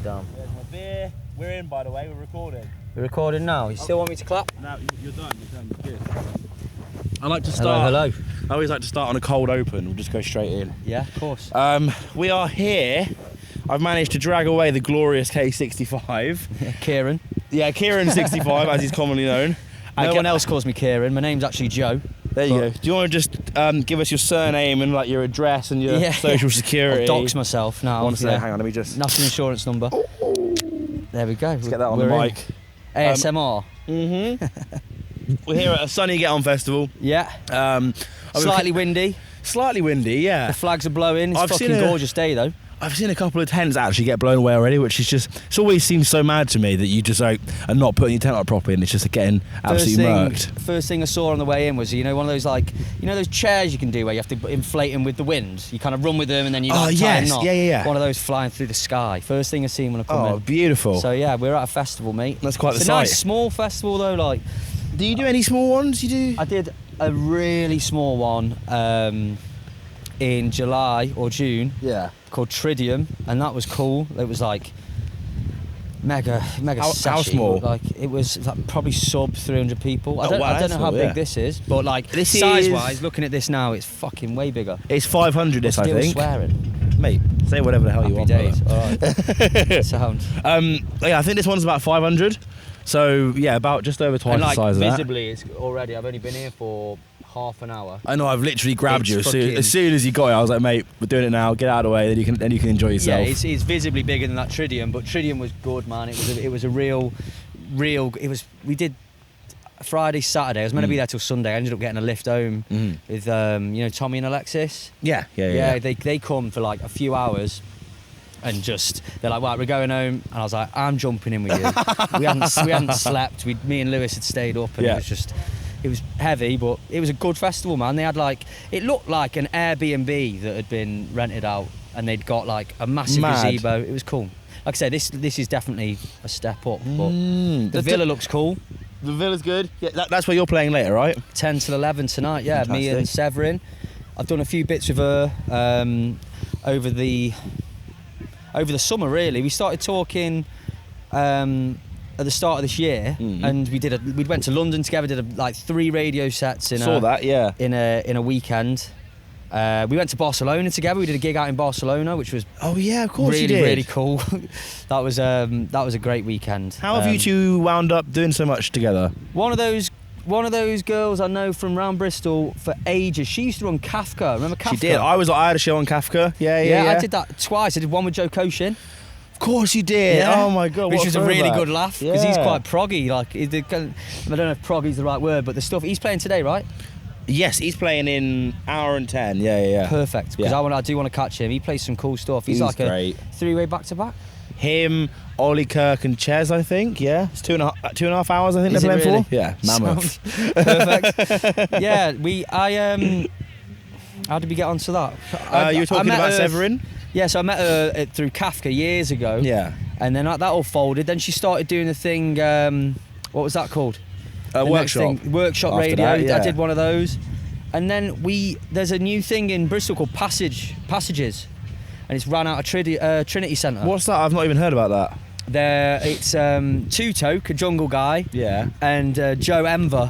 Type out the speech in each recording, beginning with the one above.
Damn. There's my beer. We're in, by the way. We're recording. We're recording now. You still want me to clap? No, you're done. You're done. You're good. I like to start. Hello. I always like to start on a cold open. We'll just go straight in. Yeah, of course. We are here. I've managed to drag away the glorious K-65. Kieran. Yeah, Kieran 65, as he's commonly known. No one else calls me Kieran. My name's actually Joe. There you go. Do you want to just give us your surname and like your address and your social security? I'll dox myself now. I want to say, hang on, let me just... National insurance number. There we go. Let's get that on the mic. ASMR. We're here at a sunny Get On festival. Yeah. Slightly windy. Slightly windy, yeah. The flags are blowing. It's a fucking gorgeous day though. I've seen a couple of tents actually get blown away already, which is just, it's always seems so mad to me that you just like are not putting your tent up properly and it's just getting absolutely murked. First thing I saw on the way in was, you know, one of those like, you know those chairs you can do where you have to inflate them with the wind? You kind of run with them and then you tie a knot. Yeah. One of those flying through the sky. First thing I seen when I come in. Oh, beautiful. So yeah, we're at a festival, mate. That's quite the sight. It's a nice small festival though, like. Do you do any small ones? You do? I did a really small one in July or June. Yeah. Called Tridium, and that was cool. It was like mega How session, small? Like it was like probably sub 300 people. I don't know how small, big this is, but like size-wise, looking at this now, it's fucking way bigger. It's 500. This I think. Swearing, mate. Say whatever the hell you want. Days. All right. Sound. Yeah, I think this one's about 500. So yeah, about just over twice the size of that. Visibly, it's already. I've only been here for half an hour. I know. I've literally grabbed you as soon as you got it. I was like, mate, we're doing it now. Get out of the way. Then you can enjoy yourself. Yeah, it's visibly bigger than that Tridium, but Tridium was good, man. It was a real. We did Friday, Saturday. I was meant to be there till Sunday. I ended up getting a lift home with you know, Tommy and Alexis. Yeah. They come for like a few hours. And they're like, right, we're going home. And I was like, I'm jumping in with you. we hadn't slept. Me and Lewis had stayed up, and it was heavy, but it was a good festival, man. They had it looked like an Airbnb that had been rented out, and they'd got like a massive gazebo. It was cool. Like I say, this is definitely a step up. But the villa looks cool. The villa's good. Yeah, that's where you're playing later, right? 10 till 11 tonight. Yeah, Fantastic. Me and Severin. I've done a few bits with her over the summer, really. We started talking at the start of this year, and we went to London together. Did like 3 radio sets in a weekend. We went to Barcelona together. We did a gig out in Barcelona, which was of course really cool. that was a great weekend. How have you two wound up doing so much together? One of those girls I know from round Bristol for ages. She used to run Kafka. Remember Kafka? She did. I had a show on Kafka. Yeah. I did that twice. I did one with Joe Koshin. Of course you did. Yeah. Oh my god. Which was a really good laugh because he's quite proggy. Like I don't know if proggy's the right word, but the stuff he's playing today, right? Yes, he's playing in hour and 10. Yeah. Perfect. Because I do want to catch him. He plays some cool stuff. He's like great. A 3-way back-to-back. Him, Ollie Kirk and Ches, I think. Yeah, it's 2.5 hours. I think Is they're it playing really? for. Yeah, mammoth. Perfect. Yeah, how did we get onto that? You were talking about Severin. Yeah, so I met her through Kafka years ago. Yeah. And then that all folded. Then she started doing the thing. What was that called? Workshop radio. I did one of those. And then there's a new thing in Bristol called Passages, and it's ran out of Trinity Centre. What's that? I've not even heard about that. It's Tutok, a jungle guy, and Joe Enver,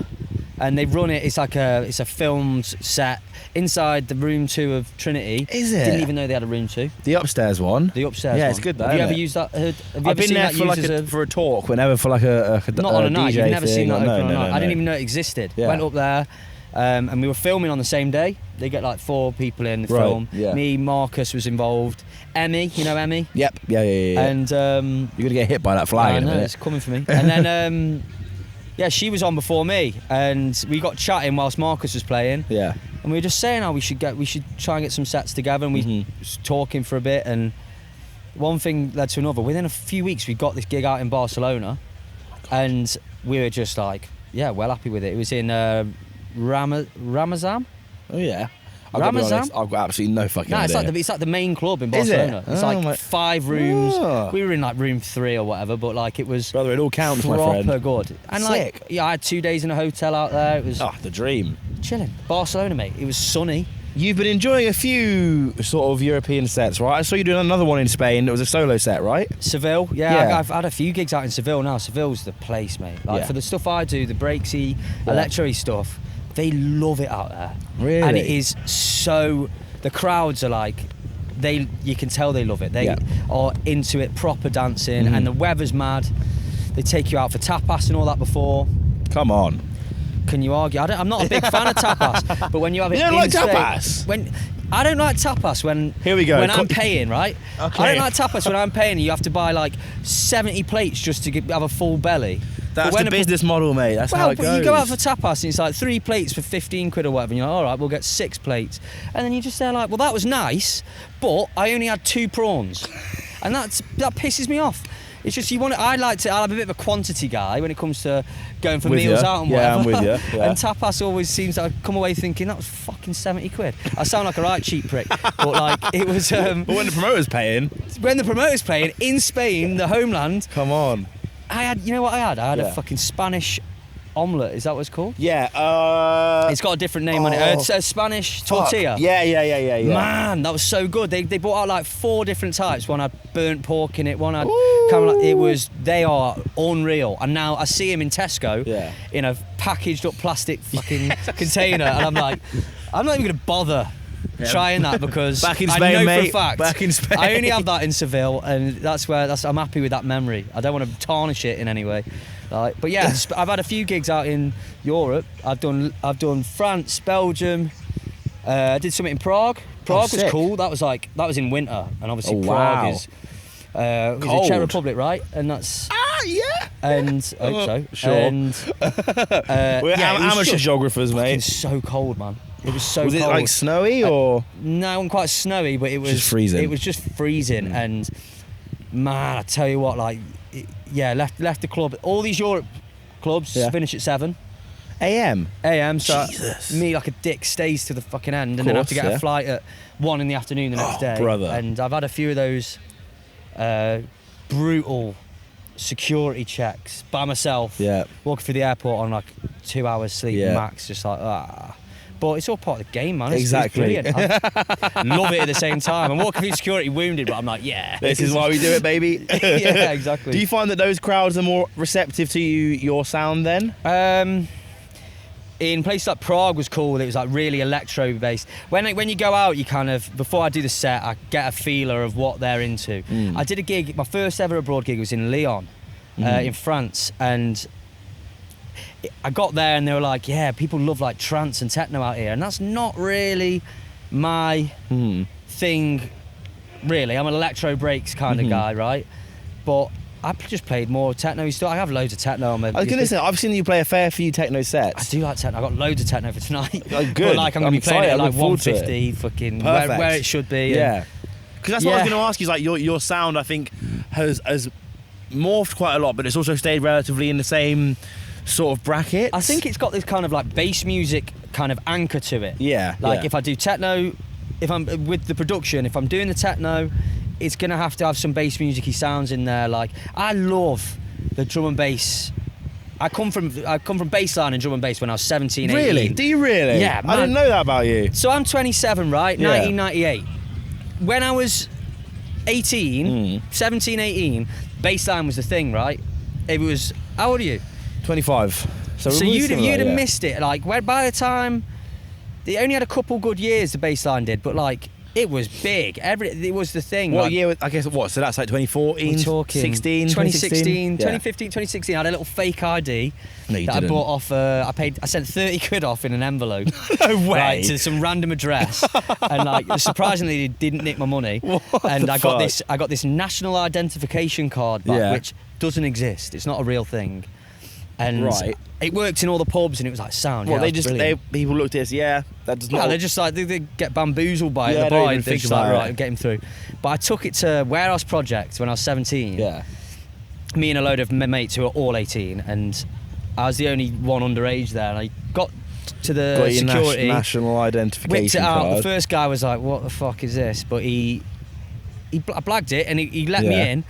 and they run it. It's like it's a filmed set inside the room 2 of Trinity. Is it? Didn't even know they had a room 2. The upstairs one. The upstairs one. Yeah, it's good though. Have you ever used that? I've been there for a talk, whenever for like a not on a night. DJ You've never seen that open on a night. No. I didn't even know it existed. Yeah. Went up there. And we were filming on the same day. They get like 4 people in the film. Yeah. Me, Marcus was involved. Emmy, you know Emmy? Yep. Yeah. And you're gonna get hit by that flag in a minute. It's coming for me. And then she was on before me, and we got chatting whilst Marcus was playing. Yeah. And we were just saying how we should try and get some sets together, and we was talking for a bit, and one thing led to another. Within a few weeks, we got this gig out in Barcelona, and we were just like, well happy with it. It was in Ramazan. Oh yeah. Ramazan? I've got absolutely no fucking idea. It's like the main club in Barcelona. Is it? It's like 5 rooms. Oh. We were in like room 3 or whatever, but like it was Brother, it all counts, my friend. proper good. And sick. I had 2 days in a hotel out there. It was the dream. chilling. Barcelona, mate. It was sunny. You've been enjoying a few sort of European sets, right? I saw you doing another one in Spain. It was a solo set, right? Seville, yeah. I've had a few gigs out in Seville now. Seville's the place, mate. Like for the stuff I do, the breaksy, electro-y stuff, they love it out there. Really? And it is so. The crowds are like, you can tell they love it. They are into it, proper dancing, and the weather's mad. They take you out for tapas and all that before. Come on. Can you argue? I'm not a big fan of tapas, but when you have it You don't in like Spain, tapas? I don't like tapas when Here we go. When I'm paying, right? Okay. I don't like tapas when I'm paying. You have to buy like 70 plates just to have a full belly. That's the business model, mate. That's how it goes. Well, you go out for tapas and it's like 3 plates for 15 quid or whatever, and you're like, all right, we'll get 6 plates. And then you're just there like, well, that was nice, but I only had 2 prawns. And that pisses me off. It's just I'm a bit of a quantity guy when it comes to going for meals out and whatever. Yeah, I'm with you. Yeah. And tapas always seems that I come away thinking, that was fucking 70 quid. I sound like a right cheap prick, but like, it was... but when the promoter's paying... When the promoter's paying, in Spain, the homeland... Come on. You know what I had? I had a fucking Spanish omelette. Is that what it's called? Yeah. It's got a different name on it. It's a Spanish tortilla. Yeah. Man, that was so good. They brought out like 4 different types. One had burnt pork in it. One had kind of like, they are unreal. And now I see them in Tesco in a packaged up plastic fucking container, and I'm like, I'm not even gonna bother trying that because back in Spain, I know mate. for a fact Back in Spain. I only have that in Seville, and I'm happy with that memory. I don't want to tarnish it in any way. But yeah, I've had a few gigs out in Europe. I've done France, Belgium. I did something in Prague. Prague was cool. That was in winter, and obviously Prague is the Czech Republic, right? And that's and I hope so. Sure. And we're amateur geographers, mate. It's so cold, man. It was so cold. Was it like snowy or? No, it wasn't quite snowy, but it was just freezing. It was just freezing, and man, I tell you what, like. Left the club. All these Europe clubs finish at 7 a.m. So Jesus. Me like a dick stays to the fucking end, and then have to get a flight at 1 in the afternoon the next day. Brother. And I've had a few of those brutal security checks by myself. Yeah. Walking through the airport on like 2 hours sleep max, just like But it's all part of the game, man. Exactly. It's brilliant. I love it at the same time. I'm walking through security wounded, but I'm like, this is why we do it, baby. Yeah, exactly. Do you find that those crowds are more receptive to your sound then? In places like Prague was cool. It was like really electro based. When you go out, you kind of, before I do the set, I get a feeler of what they're into. I did a gig. My first ever abroad gig was in Lyon, in France, and I got there and they were like, yeah, people love like trance and techno out here, and that's not really my thing, really. I'm an electro breaks kind of guy, right? But I just played more techno stuff. I have loads of techno on my... I was going to say, I've seen you play a fair few techno sets. I do like techno. I got loads of techno for tonight. Oh, good. But like I'm going to be playing it at like 150, fucking Perfect. where it should be. Yeah. Because that's what I was going to ask you, is like your sound, I think, has morphed quite a lot, but it's also stayed relatively in the same sort of bracket. I think it's got this kind of like bass music kind of anchor to it. Yeah. Like if I do techno, if I'm with the production, if I'm doing the techno, it's gonna have to have some bass music-y sounds in there. Like I love the drum and bass. I come from bassline and drum and bass when I was 17, 18. Really? Do you really? Yeah, man. I didn't know that about you. So I'm 27, right? Yeah. 1998. When I was 18, 17, 18, bassline was the thing, right? It was. How old are you? 25. So you'd have missed it. Like by the time they only had a couple good years, the bassline did, but like it was big. It was the thing. What like, year? I guess what? So that's like 2014, 16, 2016, 2015, 2016. I had a little fake ID that I bought off. I sent 30 quid off in an envelope. No way. Right, to some random address, and like surprisingly, they didn't nick my money. I got this national identification card back, which doesn't exist. It's not a real thing. And it worked in all the pubs, and it was like sound. Well, people looked at us. Yeah, that does not. Yeah, they're just like they get bamboozled by it. The boy, they're just like right, get him through. But I took it to Warehouse Project when I was 17. Yeah. Me and a load of mates who were all 18, and I was the only one underage there. And I got to the security, national identification whipped it out. card. The first guy was like, "What the fuck is this?" But I blagged it, and he let me in.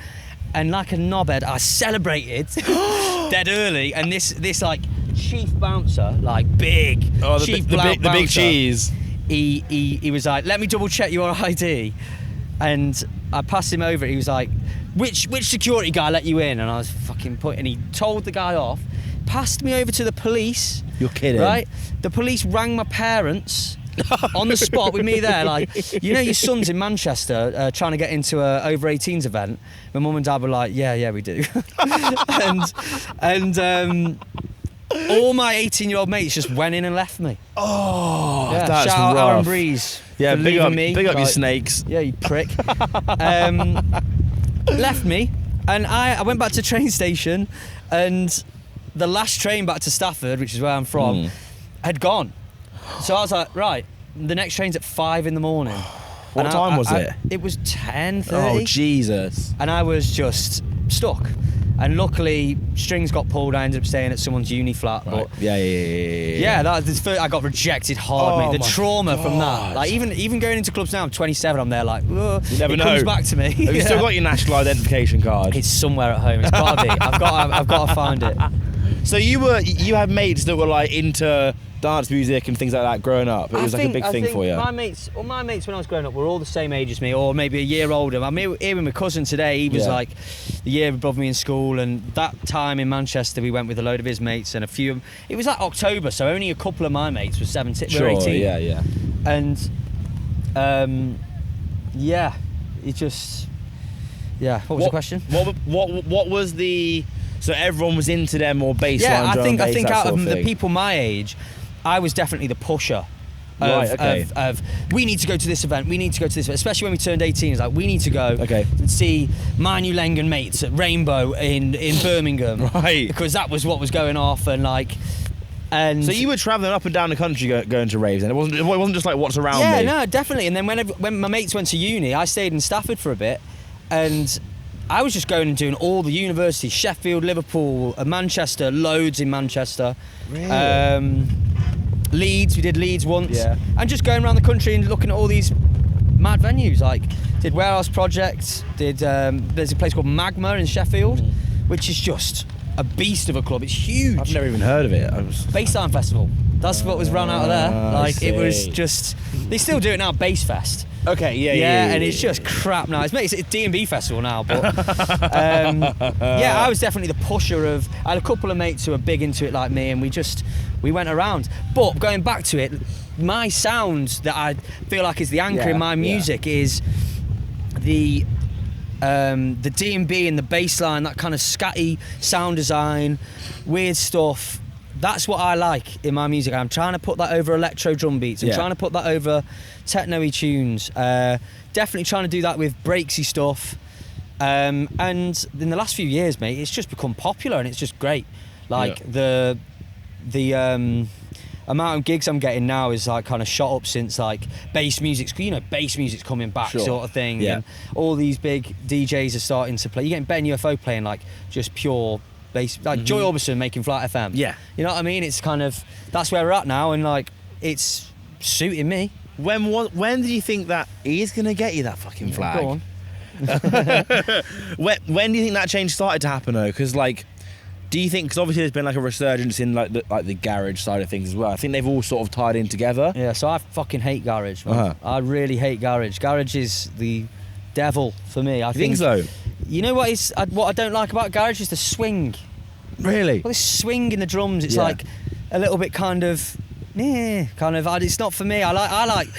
And like a knobhead, I celebrated dead early. And this like chief bouncer, like big chief bouncer, the big cheese. he was like, let me double check your ID. And I passed him over. He was like, which security guy let you in? And I was fucking and he told the guy off, passed me over to the police. You're kidding. Right? The police rang my parents on the spot with me there. Like, you know, your son's in Manchester trying to get into a over 18s event. My mum and dad were like, yeah, we do. and all my 18-year-old mates just went in and left me. Oh, yeah, that's shout out rough. Aaron Breeze. Yeah, for big up, me. big up your Like, snakes. Yeah, you prick. Left me, and I went back to train station, and the last train back to Stafford, which is where I'm from, had gone. So I was like, right, the next train's at 5 in the morning. What time was it? It was 10:30. Oh, Jesus. And I was just stuck. And luckily, strings got pulled. I ended up staying at someone's uni flat. Right. But Yeah. I got rejected hard, mate. The trauma from that. Like even going into clubs now, I'm 27. I'm there like, ugh, you never it know. comes back to me. Have you still got your national identification card? It's somewhere at home. It's gotta be. I've got to find it. So you had mates that were like into dance music and things like that growing up. It was like a big thing for you. My mates when I was growing up were all the same age as me, or maybe a year older. I'm here with my cousin today. He was like a year above me in school, and that time in Manchester we went with a load of his mates and a few. It was like October, so only a couple of my mates were 17. Sure, were 18. yeah. And it just What was the question? What was the? So everyone was into them more bassline. Yeah, drum, I think out of the thing. people my age, I was definitely the pusher. Of we need to go to this event, especially when we turned 18. It's like, we need to go and see my new Lengen mates at Rainbow in Birmingham. Right. Because that was what was going off, and so you were travelling up and down the country going to raves, and it wasn't just like what's around me. Yeah, no, definitely. And then when my mates went to uni, I stayed in Stafford for a bit, and I was just going and doing all the universities, Sheffield, Liverpool, Manchester, loads in Manchester. Really? Leeds, we did Leeds once. Yeah. And just going around the country and looking at all these mad venues. Like, did Warehouse Project, there's a place called Magma in Sheffield, which is just a beast of a club. It's huge. I've never even heard of it. Bassline Festival. That's what was run out of there. Like, it was see. just, they still do it now, Bass Fest. Okay, yeah. And it's just crap now. It's a D&B festival now, but I was definitely the pusher of. I had a couple of mates who were big into it like me, and we went around. But going back to it, my sound that I feel like is the anchor in my music is the D&B and the bass line, that kind of scatty sound design, weird stuff. That's what I like in my music. I'm trying to put that over electro drum beats. I'm trying to put that over techno-y tunes. Definitely trying to do that with breaksy stuff. And in the last few years, mate, it's just become popular, and it's just great. Like the amount of gigs I'm getting now is like kind of shot up since like bass music's coming back, sort of thing. Yeah. And all these big DJs are starting to play. You're getting Ben UFO playing like just pure bass, like Joy Orbison making Flight FM. Yeah. You know what I mean? It's kind of, that's where we're at now, and like it's suiting me. When did you think that he's gonna get you that fucking flag? Go on. when do you think that change started to happen though? Because like, do you think? Because obviously there's been like a resurgence in like the garage side of things as well. I think they've all sort of tied in together. Yeah. So I fucking hate garage, man. I really hate garage. Garage is the devil for me. I think so. You know what I don't like about garage is the swing. Really? Well, this swing in the drums, it's like a little bit it's not for me. I like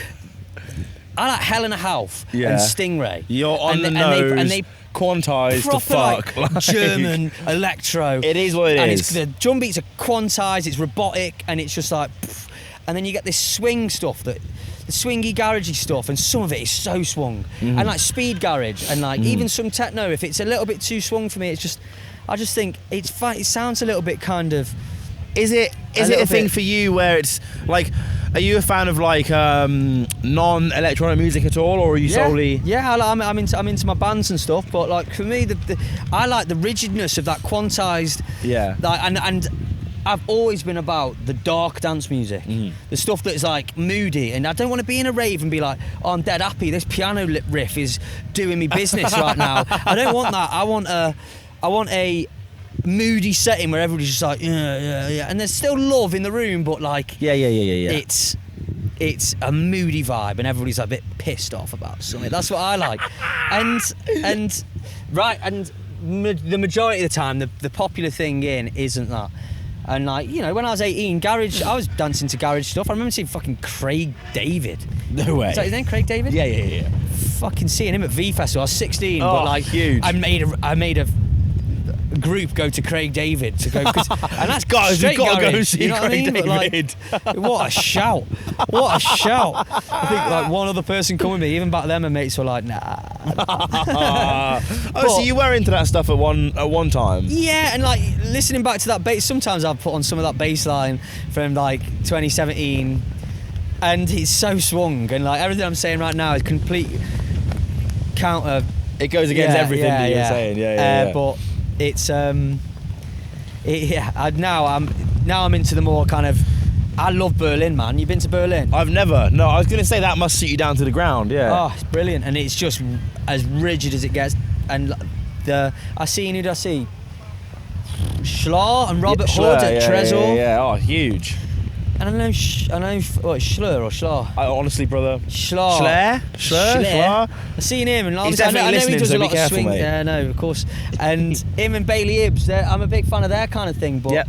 Hell in a Half and Stingray. You're on the nose. And they quantized to fuck. Like German electro. It is what it is. The drum beats are quantized, it's robotic, and it's just like, pff, and then you get this swing stuff, the swingy garagey stuff, and some of it is so swung. And like speed garage, and like even some techno, if it's a little bit too swung for me, it's just, I just think it sounds a little bit kind of. Is it a thing for you where it's like, are you a fan of like non-electronic music at all, or are you solely? Yeah, I'm into my bands and stuff, but like for me, I like the rigidness of that quantized. Yeah. Like, and I've always been about the dark dance music, the stuff that's like moody, and I don't want to be in a rave and be like, oh, I'm dead happy. This piano riff is doing me business right now. I don't want that. I want a moody setting where everybody's just like, yeah, and there's still love in the room, but like, yeah. it's it's a moody vibe and everybody's a bit pissed off about something. That's what I like. And the majority of the time, the popular thing isn't that. And like, you know, when I was 18, I was dancing to garage stuff. I remember seeing fucking Craig David. No way. Is that his name, Craig David? Yeah. Fucking seeing him at V Festival. I was 16, Oh, but like, huge. I made a group go to Craig David to go, and that's Guys, straight we've got to garage, go see you know what I Craig mean? But, David. like, what a shout! I think like one other person come with me. Even back then, my mates were like, nah. So you were into that stuff at one time? Yeah, and like listening back to that bass, sometimes I've put on some of that bass line from like 2017, and it's so swung, and like everything I'm saying right now is complete counter. It goes against everything that you were saying. Yeah. But it's now I'm into the more kind of. I love Berlin, man. You been to Berlin? I've never. No, I was going to say that must suit you down to the ground. Yeah. Oh, it's brilliant, and it's just as rigid as it gets. And who did I see? Schlar and Robert Hood at Tresor. Yeah. Oh, huge. And I know Schlur or Schlar. I honestly, brother. Schlar. Schlar. I've seen him, and He's obviously I know he does so a lot of swing. mate. Yeah, no, of course. And him and Bailey Ibbs, I'm a big fan of their kind of thing, but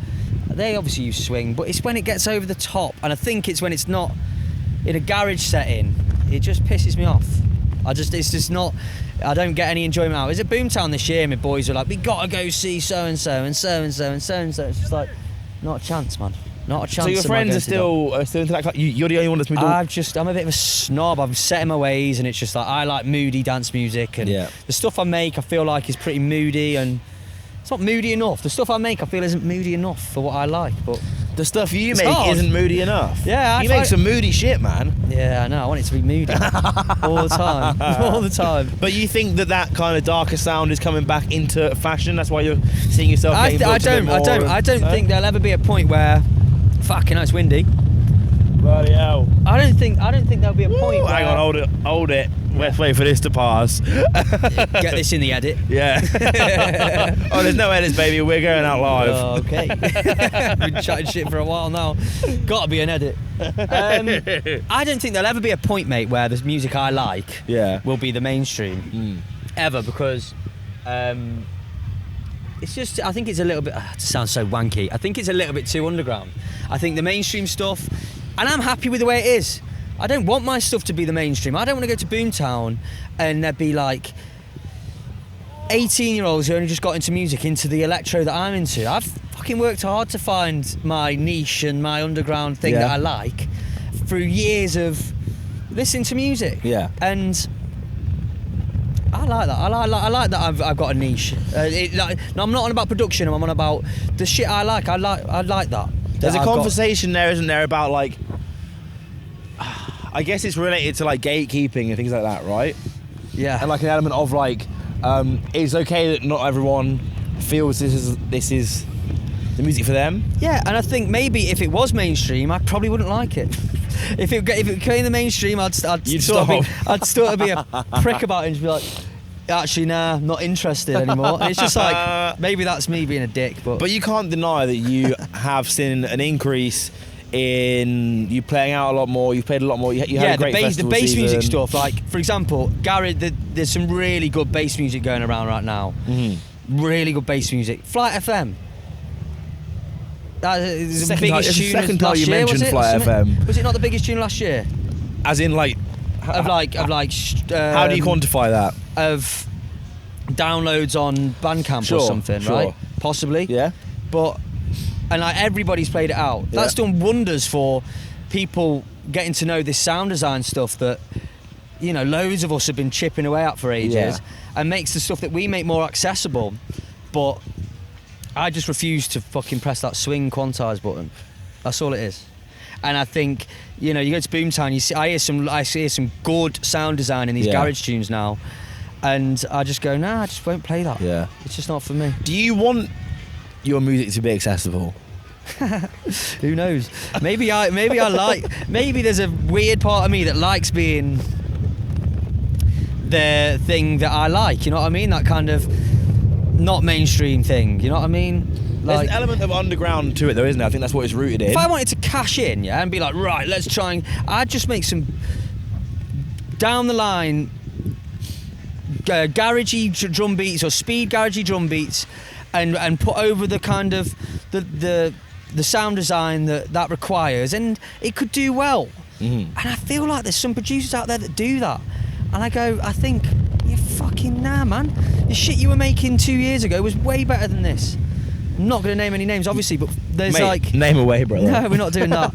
they obviously use swing. But it's when it gets over the top, and I think it's when it's not in a garage setting, it just pisses me off. It's just not. I don't get any enjoyment out. Is it Boomtown this year? My boys were like, we gotta go see so and so and so and so and so and so. It's just like, not a chance, man. Not a chance. So your friends are still into that? You're the only one that's moved on? I'm a bit of a snob. I'm set in my ways, and it's just like I like moody dance music, and the stuff I make I feel like is pretty moody, and it's not moody enough. The stuff I make I feel isn't moody enough for what I like, but the stuff you make isn't moody enough. Yeah, you make some moody shit, man. Yeah, I know. I want it to be moody all the time. But you think that kind of darker sound is coming back into fashion? That's why you're seeing yourself. I don't think there'll ever be a point where. Fucking hell, it's windy. Bloody hell. I don't think there'll be a point where... Hang on, hold it. Let's wait for this to pass. Get this in the edit. Yeah. Oh, there's no edits, baby. We're going out live. Oh, okay. Been chatting shit for a while now. Gotta be an edit. I don't think there'll ever be a point, mate, where the music I like will be the mainstream. Ever, because... it's just, I think it's a little bit, it sounds so wanky, I think it's a little bit too underground. I think the mainstream stuff, and I'm happy with the way it is. I don't want my stuff to be the mainstream. I don't want to go to Boomtown and there'd be like 18-year-olds who only just got into music, into the electro that I'm into. I've fucking worked hard to find my niche and my underground thing that I like through years of listening to music. Yeah. And I like that. I like that I've got a niche. I'm not on about production. I'm on about the shit I like. I like that. There's a conversation there, isn't there, about like, I guess it's related to like gatekeeping and things like that, right? Yeah. And like an element of like, it's okay that not everyone feels this is the music for them. Yeah, and I think maybe if it was mainstream, I probably wouldn't like it. If it became the mainstream, I'd still be a prick about it and just be like, actually, nah, not interested anymore. And it's just like, maybe that's me being a dick, but you can't deny that you have seen an increase in you playing out a lot more. You've played a lot more. You had a great festival the bass season. music stuff. Like, for example, Gary, there's some really good bass music going around right now. Mm-hmm. Really good bass music. Flight FM. Second time you mentioned Flight FM. Was it not the biggest tune last year? As in, like, how do you quantify that? Of downloads on Bandcamp or something, right? Possibly. Yeah. And like everybody's played it out. Yeah. That's done wonders for people getting to know this sound design stuff that, you know, loads of us have been chipping away at for ages, and makes the stuff that we make more accessible. But I just refuse to fucking press that swing quantize button. That's all it is. And I think, you know, you go to Boomtown, I hear some good sound design in these garage tunes now, and I just go, nah, I just won't play that. Yeah, it's just not for me. Do you want your music to be accessible? Who knows? Maybe there's a weird part of me that likes being the thing that I like. You know what I mean? That kind of not mainstream thing. You know what I mean? There's an element of underground to it, though, isn't there? I think that's what it's rooted in. If I wanted to cash in, yeah, and be like, right, let's try and... I'd just make some down the line garagey drum beats or speed garagey drum beats and put over the kind of the sound design that requires, and it could do well. And I feel like there's some producers out there that do that. And I think, you fucking man. The shit you were making 2 years ago was way better than this. I'm not going to name any names, obviously, but there's name away, brother. No, we're not doing that.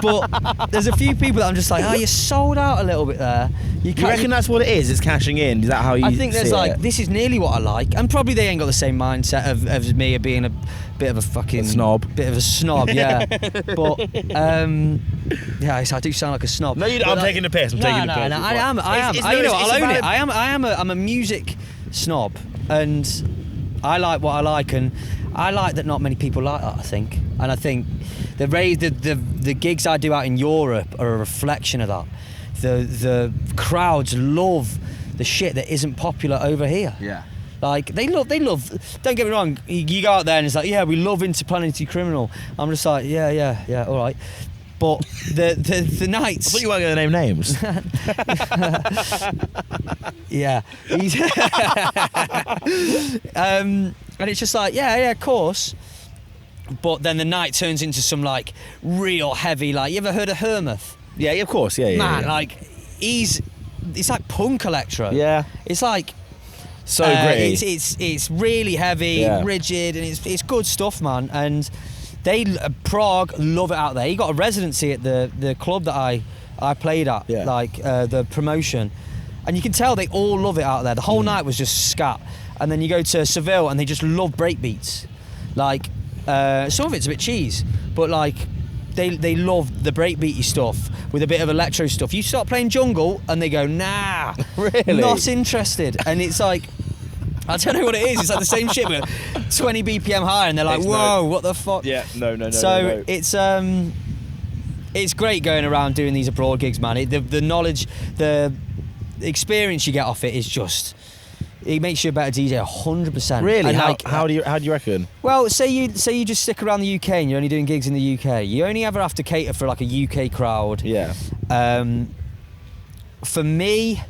But there's a few people that I'm just like, oh, you sold out a little bit there. You reckon that's what it is? It's cashing in? Is that how you? I think there's see it? this is nearly what I like, and probably they ain't got the same mindset of me of being a bit of a fucking snob. Bit of a snob, yeah. But yeah, I do sound like a snob. No, you don't. I'm taking the piss. I'm taking the piss. No, I am. I'll own it. I'm a music snob, and I like what I like, and I like that not many people like that, I think. And I think the gigs I do out in Europe are a reflection of that. The crowds love the shit that isn't popular over here. Yeah. Like, they love, don't get me wrong, you go out there and it's like, yeah, we love Interplanetary Criminal. I'm just like, yeah, all right. But the nights... I thought you weren't going to name names. Yeah. And it's just like, yeah, of course. But then the night turns into some, like, real heavy, like, you ever heard of Hermuth? Yeah, of course, yeah. Man, yeah. like, it's like punk electro. Yeah. It's like... So gritty. It's really heavy, rigid, and it's good stuff, man. And Prague love it out there. He got a residency at the club that I played at, the promotion. And you can tell they all love it out there. The whole night was just scat. And then you go to Seville and they just love breakbeats. Like, some of it's a bit cheese, but like, they love the breakbeaty stuff with a bit of electro stuff. You start playing jungle and they go, nah, really? Not interested. And it's like, I don't know what it is. It's like the same shit, but 20 BPM higher, and they're like, whoa, what the fuck? Yeah, no. So it's great going around doing these abroad gigs, man. The knowledge, the experience you get off it is just... It makes you a better DJ, 100%. Really? And how do you reckon? Well, say you just stick around the UK and you're only doing gigs in the UK. You only ever have to cater for like a UK crowd. Yeah. For me,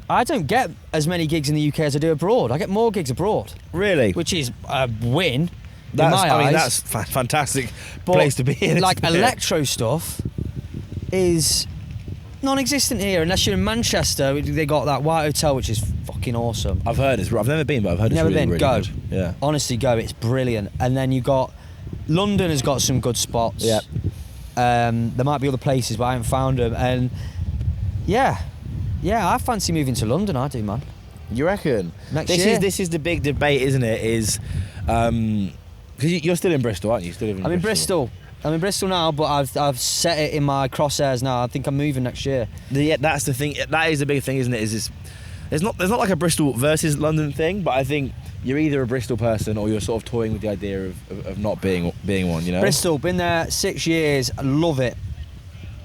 I don't get as many gigs in the UK as I do abroad. I get more gigs abroad. Really? Which is a win. That's fantastic place to be in. Like electro stuff is non-existent here unless you're in Manchester. They got that White Hotel, which is fucking awesome. I've never been, but I've heard it's really go. Good. Yeah. Honestly, go. It's brilliant. And then you got London has got some good spots. Yeah. There might be other places, but I haven't found them. And yeah, I fancy moving to London. I do, man. You reckon? Next year. This is the big debate, isn't it? Is because you're still in Bristol, aren't you? I'm in Bristol. I'm in Bristol now, but I've set it in my crosshairs now. I think I'm moving next year. Yeah, that's the thing. That is a big thing, isn't it? There's not like a Bristol versus London thing, but I think you're either a Bristol person or you're sort of toying with the idea of not being one. You know. Bristol, been there 6 years. I love it.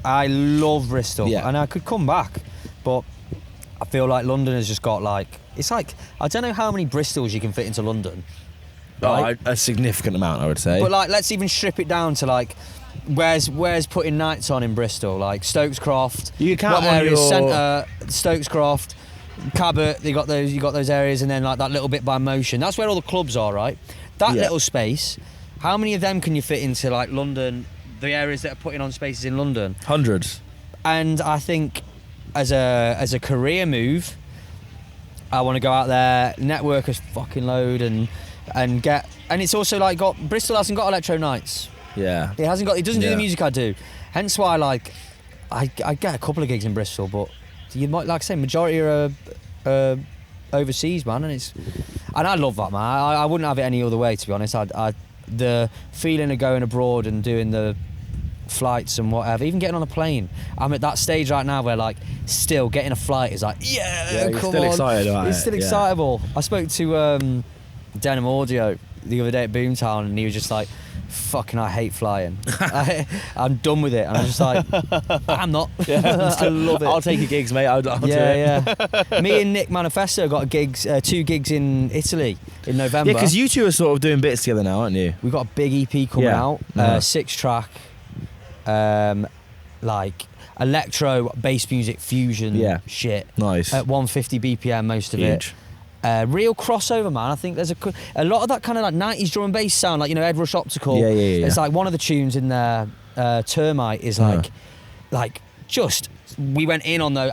I love Bristol, and I could come back, but I feel like London has just got like, it's like, I don't know how many Bristols you can fit into London. Right? A significant amount, I would say. But like, let's even strip it down to like, where's putting nights on in Bristol? Like Stokes Croft. You count what areas? your... Centre, Stokes Croft, Cabot. You got those areas, and then like that little bit by Motion. That's where all the clubs are, right? That little space. How many of them can you fit into like London? The areas that are putting on spaces in London. Hundreds. And I think as a career move, I want to go out there, network a fucking load, and it's also like Bristol hasn't got electro nights. Yeah. It doesn't do the music I do. Hence why like I get a couple of gigs in Bristol, but you might, like I say, majority are overseas, man, and I love that, man. I wouldn't have it any other way, to be honest. The feeling of going abroad and doing the flights and whatever, even getting on a plane. I'm at that stage right now where like still getting a flight is like, you're come still on. Excited about it's it. Still excitable. I spoke to Denim Audio the other day at Boomtown, and he was just like, fucking, I hate flying. I'm done with it. And I was just like, I'm not. I love it. I'll take your gigs, mate. I'll do it. Yeah. Me and Nick Manifesto got two gigs in Italy in November. Yeah, because you two are sort of doing bits together now, aren't you? We've got a big EP coming out, 6-track, like electro bass music fusion shit. Nice. At 150 BPM, most of Huge. it. Real crossover, man. I think there's a lot of that kind of like 90s drum and bass sound, like, you know, Ed Rush Optical. Yeah. It's like one of the tunes in there, Termite, is like just, we went in on those.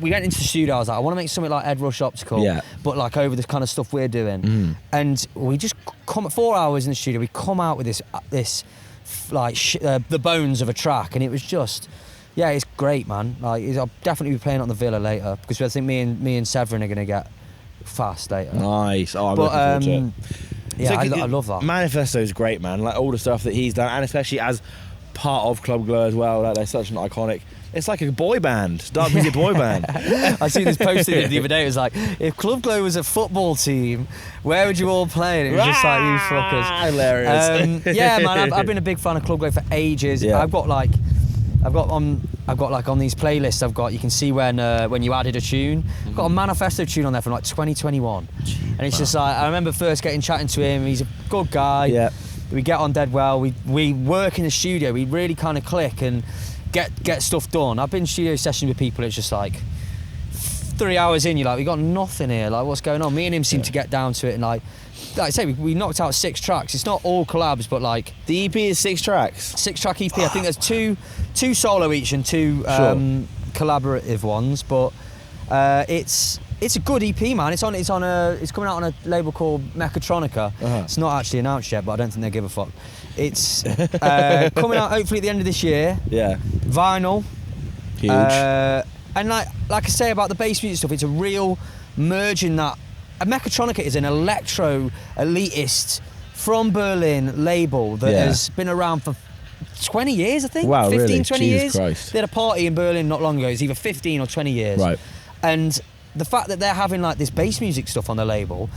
We went into the studio. I was like, I want to make something like Ed Rush Optical, but like over the kind of stuff we're doing. And we just come at 4 hours in the studio. We come out with this like the bones of a track, and it was just, yeah, it's great, man. Like, I'll definitely be playing it on the Villa later, because I think me and Severin are gonna get fast later. Nice. Oh, I'm looking forward to it. Yeah, So, I love that. Manifesto's great, man. Like all the stuff that he's done, and especially as part of Club Glow as well. Like, they're such an iconic. It's like a boy band, dark music boy band. I seen this posted the other day. It was like, if Club Glow was a football team, where would you all play? And it was just like, you fuckers. Hilarious. Yeah, man. I've been a big fan of Club Glow for ages. Yeah. I've got on these playlists. You can see when you added a tune. I've got a Manifesto tune on there from like 2021, and it's just like, I remember first chatting to him. He's a good guy. Yeah. We get on dead well. We work in the studio. We really kind of click and get stuff done. I've been in studio sessions with people. It's just like 3 hours in, you're like, we got nothing here. Like, what's going on? Me and him seem to get down to it, and like I say, we knocked out 6 tracks. It's not all collabs, but like The EP is 6 tracks. 6-track EP. I think there's two solo each and 2 collaborative ones, but it's a good EP, man. It's coming out on a label called Mechatronica. It's not actually announced yet, but I don't think they give a fuck. It's coming out hopefully at the end of this year. Yeah. Vinyl. Huge. And like I say about the bass music stuff, it's a real merging that. Mechatronica is an electro elitist from Berlin label that has been around for 20 years, I think. Wow, 15, really? 20 Jesus years. Christ. They had a party in Berlin not long ago. It's either 15 or 20 years. Right. And the fact that they're having like this bass music stuff on the label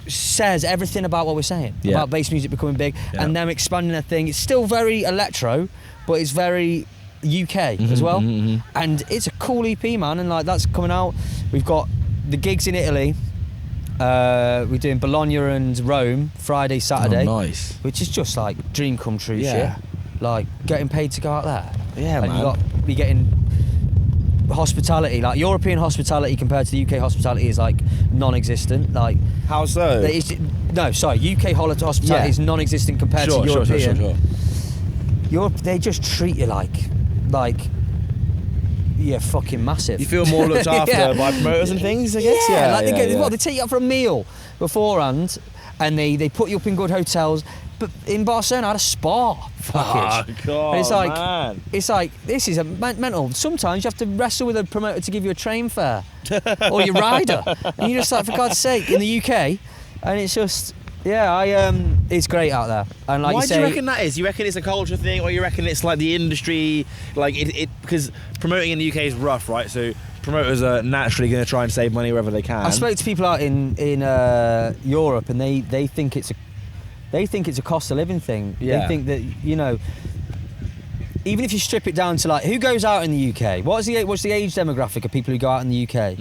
says everything about what we're saying about bass music becoming big and them expanding their thing. It's still very electro, but it's very UK as well. And it's a cool EP, man, and like that's coming out. We've got the gigs in Italy. We're doing Bologna and Rome Friday, Saturday. Oh, nice. Which is just like dream come true shit. Like getting paid to go out there. Yeah, and man. You're getting hospitality, like European hospitality compared to the UK hospitality is like non-existent. Like, how so? UK hospitality is non-existent compared to European. Sure. Europe, they just treat you like you're fucking massive. You feel more looked after by promoters and things, I guess. They take you out for a meal beforehand, and they put you up in good hotels. But in Barcelona, I had a spa package. Oh, God, and it's like, man. It's like, this is a mental. Sometimes you have to wrestle with a promoter to give you a train fare or your rider, and you're just like, for God's sake, in the UK, and it's just. It's great out there. And like why you say, do you reckon that is? You reckon it's a culture thing, or you reckon it's like the industry, like it because promoting in the UK is rough, right? So promoters are naturally going to try and save money wherever they can. I spoke to people out in Europe, and they think it's a cost of living thing. Yeah. They think that, you know, even if you strip it down to like who goes out in the UK, what's the age demographic of people who go out in the UK?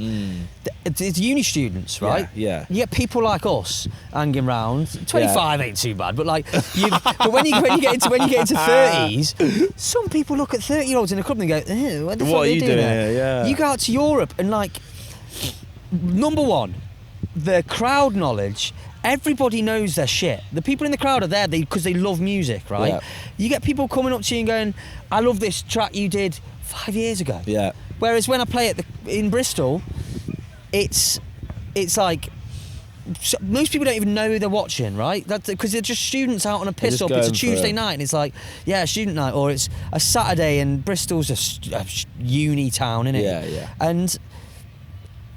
It's uni students, right? Yeah. You get people like us hanging around. 25 ain't too bad, but like, but when you get into 30s, some people look at 30-year-olds in the club and go, "Ew, what the fuck are you doing there?" Yeah. You go out to Europe and like, number one, the crowd knowledge. Everybody knows their shit. The people in the crowd are there because they love music, right? Yeah. You get people coming up to you and going, "I love this track you did 5 years ago." Yeah. Whereas when I play it in Bristol, it's like most people don't even know who they're watching, right? That's because they're just students out on a piss up. It's a Tuesday night, and it's like, student night, or it's a Saturday, and Bristol's a uni town, isn't it? Yeah. And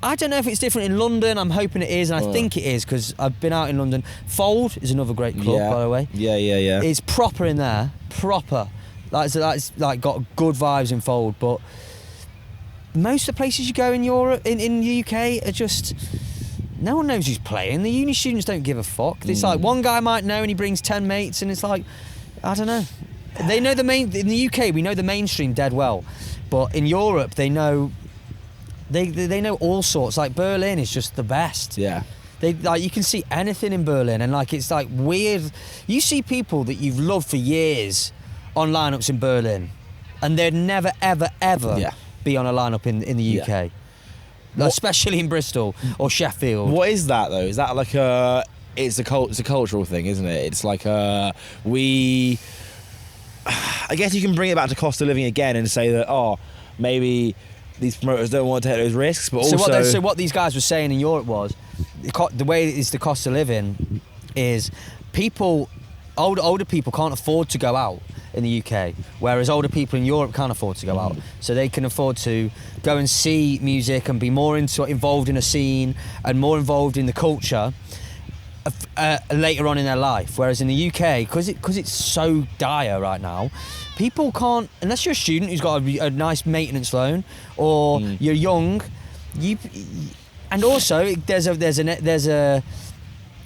I don't know if it's different in London. I'm hoping it is, and I think it is because I've been out in London. Fold is another great club, by the way. Yeah. It's proper in there, proper. That's like got good vibes in Fold, but most of the places you go in Europe, in the UK, are just no one knows who's playing. The uni students don't give a fuck. It's like one guy might know and he brings 10 mates, and it's like, I don't know. They know in the UK we know the mainstream dead well, but in Europe they know they know all sorts. Like Berlin is just the best. Yeah. They like, you can see anything in Berlin, and like it's like weird. You see people that you've loved for years on lineups in Berlin, and they'd never ever be on a lineup in the UK. Especially in Bristol or Sheffield. What is that though? Is that like it's a cultural thing, isn't it? It's like I guess you can bring it back to cost of living again and say that maybe these promoters don't want to take those risks, but also so what these guys were saying in Europe was the way it is the cost of living is older people can't afford to go out in the UK, whereas older people in Europe can't afford to go out, so they can afford to go and see music and be more involved in a scene and more involved in the culture later on in their life. Whereas in the UK, because it's so dire right now, people can't, unless you're a student who's got a nice maintenance loan, or you're young, and also there's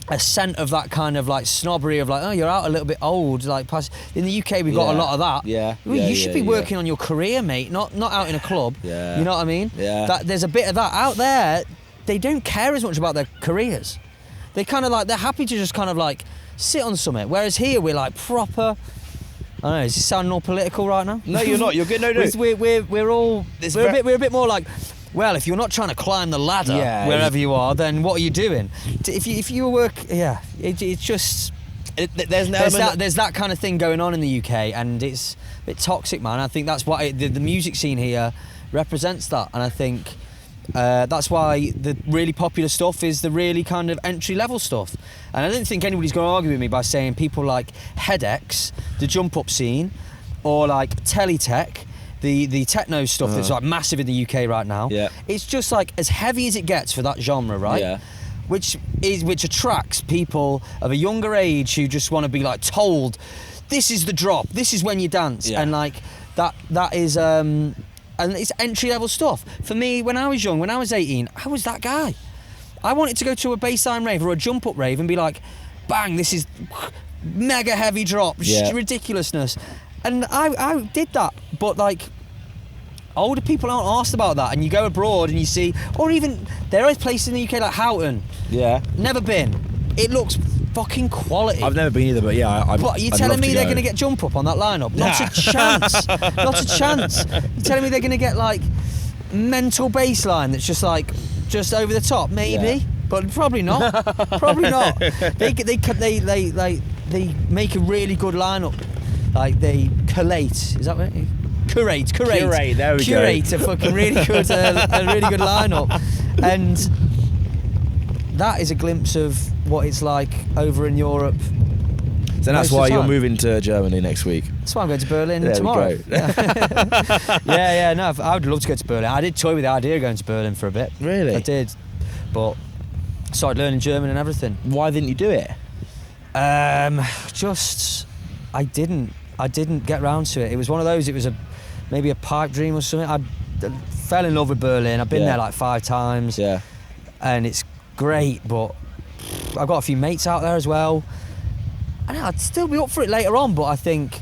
a scent of that kind of like snobbery of like, oh, you're out a little bit old. Like in the UK, we've got a lot of that. Yeah. You should be working on your career, mate, not out in a club. Yeah. You know what I mean? Yeah. There's a bit of that out there. They don't care as much about their careers. They kind of like, they're happy to just kind of like sit on something. Whereas here we're like proper. I don't know. Is this sounding all political right now? No, you're not. You're good. No. We're a bit more like. Well, if you're not trying to climb the ladder wherever you are, then what are you doing? If you work, it's just there's that kind of thing going on in the UK, and it's a bit toxic, man. I think that's why the music scene here represents that, and I think that's why the really popular stuff is the really kind of entry-level stuff. And I don't think anybody's going to argue with me by saying people like Headex, the jump-up scene, or like Teletech, the techno stuff that's like massive in the UK right now. Yeah. It's just like as heavy as it gets for that genre, right? Yeah. Which attracts people of a younger age who just want to be like told, this is the drop, this is when you dance, and like that is and it's entry level stuff. For me, when I was young, when I was 18, I was that guy. I wanted to go to a bassline rave or a jump up rave and be like, bang, this is mega heavy drop, ridiculousness. And I did that, but like older people aren't asked about that, and you go abroad and you see, or even there are places in the UK like Houghton. Yeah. Never been. It looks fucking quality. I've never been either, but But you're telling me they're going to get jump up on that lineup? Not a chance. Not a chance. You're telling me they're going to get like mental bass line that's just like just over the top, maybe, but probably not. Probably not. They make a really good lineup. Like they collate. Is that right? Curate. There we go. Curate a fucking really good, a really good lineup, and that is a glimpse of what it's like over in Europe. So that's why you're moving to Germany next week. That's why I'm going to Berlin tomorrow. No, I would love to go to Berlin. I did toy with the idea of going to Berlin for a bit. Really? I did, but started learning German and everything. Why didn't you do it? I didn't get round to it. It was one of those. It was maybe a pipe dream or something. I fell in love with Berlin. I've been there like 5 times. Yeah. And it's great, but I've got a few mates out there as well. And I'd still be up for it later on, but I think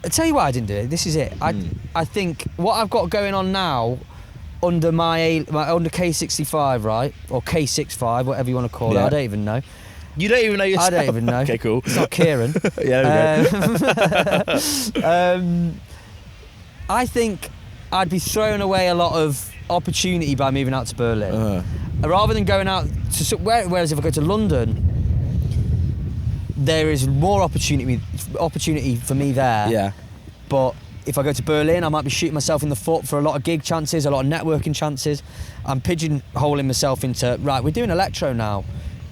I'll tell you why I didn't do it. This is it. I think what I've got going on now under my under K-65, right, or K-65, whatever you want to call it. I don't even know. You don't even know yourself? I don't even know. Okay, cool. It's not Kieran. I think I'd be throwing away a lot of opportunity by moving out to Berlin. Rather than going out to... Whereas if I go to London, there is more opportunity for me there. Yeah. But if I go to Berlin, I might be shooting myself in the foot for a lot of gig chances, a lot of networking chances. I'm pigeonholing myself into, right, we're doing electro now.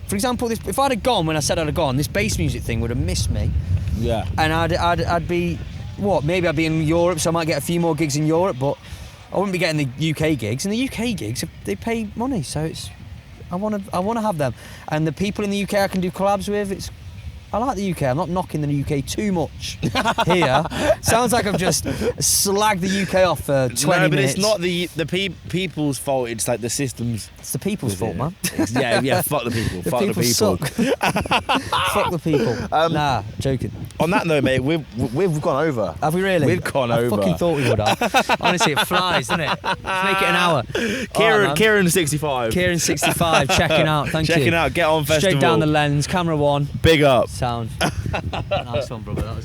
For example, if I'd have gone when I said I'd have gone, this bass music thing would have missed me. Yeah. And I'd be, maybe I'd be in Europe, so I might get a few more gigs in Europe, but I wouldn't be getting the UK gigs. And the UK gigs, they pay money, so I want to have them. And the people in the UK I can do collabs with, I like the UK. I'm not knocking the UK too much here. Sounds like I've just slagged the UK off for 20 minutes. No, but it's not the people's fault. It's like the systems. It's the people's fault, man. Yeah. Fuck the people. The fuck people the people. suck. Fuck the people. Nah, joking. On that note, mate, we've gone over. Have we really? We've gone over. I fucking thought we would have. Honestly, it flies, doesn't it? Let's make it an hour. Kieran 65. Kieran 65, checking out. Thank you. Checking out. Get on festival. Straight down the lens, camera one. Big up. Sound. Nice one, brother. That was